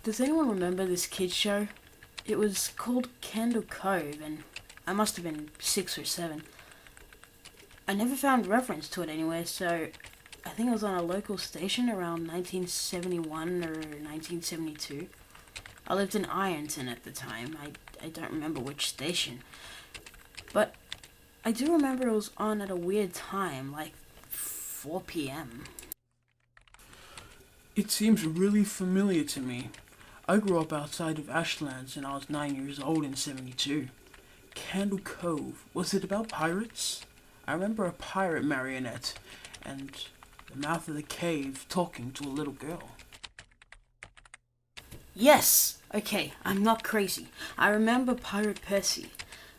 Does anyone remember this kids show? It was called Candle Cove, and I must have been 6 or 7. I never found reference to it anywhere, so I think it was on a local station around 1971 or 1972. I lived in Ironton at the time. I don't remember which station. But I do remember it was on at a weird time, like 4 p.m. It seems really familiar to me. I grew up outside of Ashlands and I was 9 years old in 72. Candle Cove. Was it about pirates? I remember a pirate marionette and the mouth of the cave talking to a little girl. Yes! Okay, I'm not crazy. I remember Pirate Percy.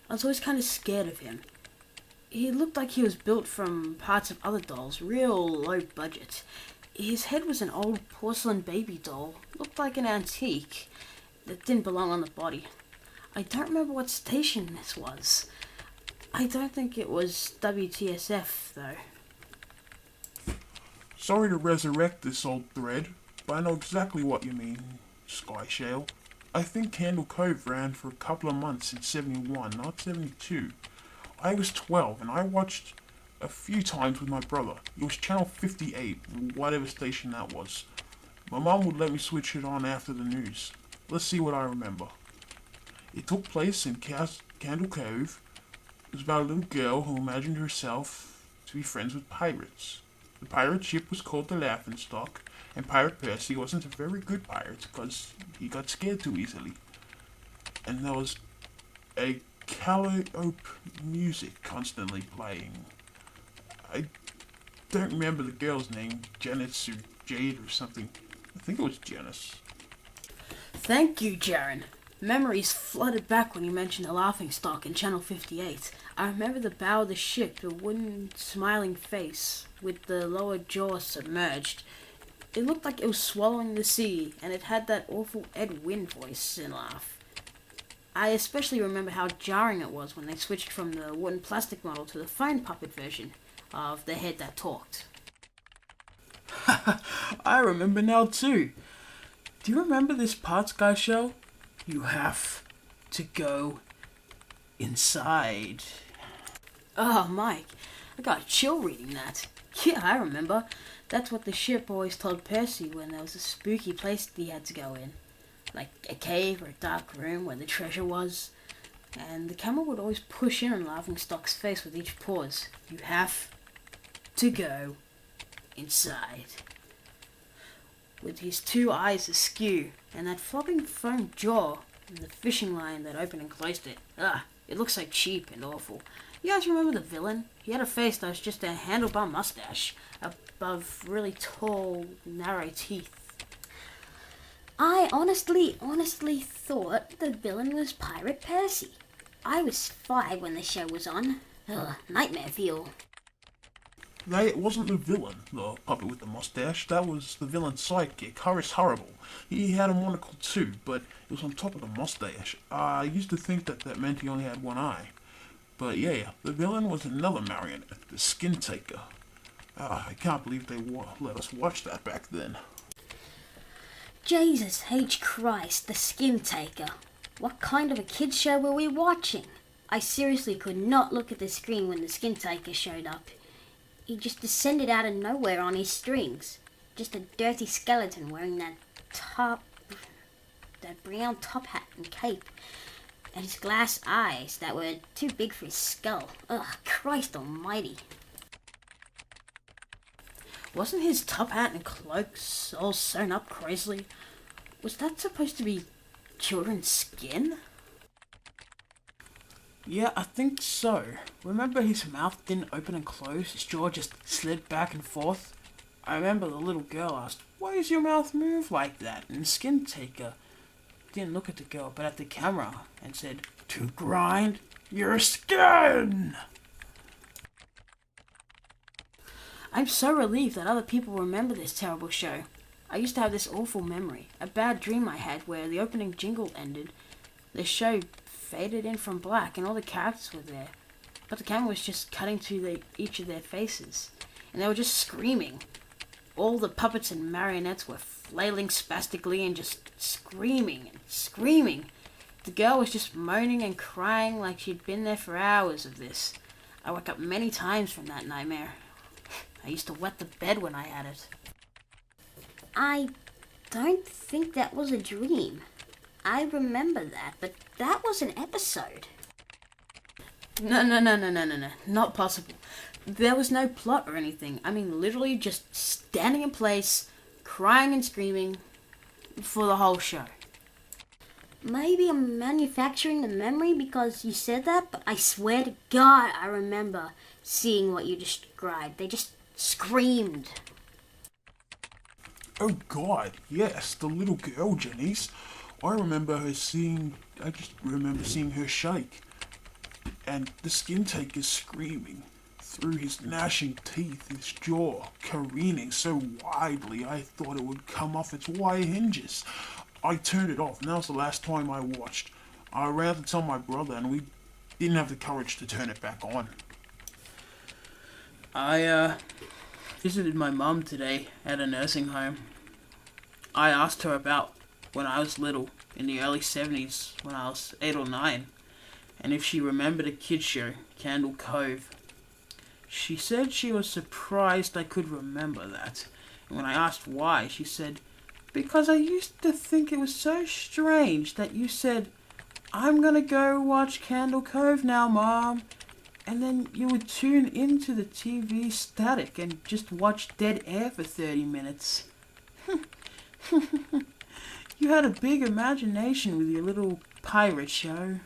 I was always kind of scared of him. He looked like he was built from parts of other dolls, real low budget. His head was an old porcelain baby doll, looked like an antique, that didn't belong on the body. I don't remember what station this was. I don't think it was WTSF, though. Sorry to resurrect this old thread, but I know exactly what you mean, Sky Shale. I think Candle Cove ran for a couple of months in 71, not 72. I was 12 and I watched a few times with my brother. It was channel 58, whatever station that was. My mom would let me switch it on after the news. Let's see what I remember. It took place in Candle Cove. It was about a little girl who imagined herself to be friends with pirates. The pirate ship was called the Laughingstock, and Pirate Percy wasn't a very good pirate because he got scared too easily. And there was a calliope music constantly playing. I don't remember the girl's name, Janice or Jade or something. I think it was Janice. Thank you, Jaren. Memories flooded back when you mentioned the laughingstock in Channel 58. I remember the bow of the ship, the wooden smiling face, with the lower jaw submerged. It looked like it was swallowing the sea, and it had that awful Ed Wynn voice and laugh. I especially remember how jarring it was when they switched from the wooden plastic model to the foam puppet version of the head that talked. I remember now too. Do you remember this part, Sky Shell? You have to go inside. Oh, Mike, I got a chill reading that. Yeah, I remember. That's what the ship always told Percy when there was a spooky place that he had to go in. Like a cave or a dark room where the treasure was. And the camera would always push in on Laughingstock's face with each pause. You have to go inside. With his 2 eyes askew, and that flopping foam jaw, and the fishing line that opened and closed it. It looks so cheap and awful. You guys remember the villain? He had a face that was just a handlebar mustache, above really tall, narrow teeth. I honestly thought the villain was Pirate Percy. I was 5 when the show was on. Ugh, nightmare fuel. It wasn't the villain, the puppet with the mustache. That was the villain's sidekick, Horace Horrible. He had a monocle too, but it was on top of the mustache. I used to think that meant he only had one eye. But yeah, the villain was another marionette, the Skin Taker. I can't believe they let us watch that back then. Jesus H. Christ, the Skin Taker. What kind of a kids show were we watching? I seriously could not look at the screen when the Skin Taker showed up. He just descended out of nowhere on his strings. Just a dirty skeleton wearing that brown top hat and cape. And his glass eyes that were too big for his skull. Ugh, Christ almighty. Wasn't his top hat and cloak all sewn up crazily? Was that supposed to be children's skin? Yeah, I think so. Remember his mouth didn't open and close, his jaw just slid back and forth? I remember the little girl asked, "Why does your mouth move like that?" And Skin Taker didn't look at the girl but at the camera and said, "To grind your skin!" I'm so relieved that other people remember this terrible show. I used to have this awful memory, a bad dream I had where the opening jingle ended. The show faded in from black and all the characters were there, but the camera was just cutting to each of their faces, and they were just screaming. All the puppets and marionettes were flailing spastically and just screaming and screaming. The girl was just moaning and crying like she'd been there for hours of this. I woke up many times from that nightmare. I used to wet the bed when I had it. I don't think that was a dream. I remember that, but that was an episode. No. Not possible. There was no plot or anything. I mean, literally just standing in place, crying and screaming for the whole show. Maybe I'm manufacturing the memory because you said that, but I swear to God I remember seeing what you described. They just screamed. Oh God, yes, the little girl, Janice. I just remember seeing her shake. And the skin taker screaming. Through his gnashing teeth, his jaw careening so widely I thought it would come off its wire hinges. I turned it off, and that was the last time I watched. I ran to tell my brother, and we didn't have the courage to turn it back on. I visited my mum today at a nursing home. I asked her about when I was little, in the early 70s, when I was 8 or 9, and if she remembered a kids show, Candle Cove. She said she was surprised I could remember that, and when I asked why, she said, "Because I used to think it was so strange that you said, 'I'm gonna go watch Candle Cove now, Mom,' and then you would tune into the TV static and just watch dead air for 30 minutes. You had a big imagination with your little pirate show."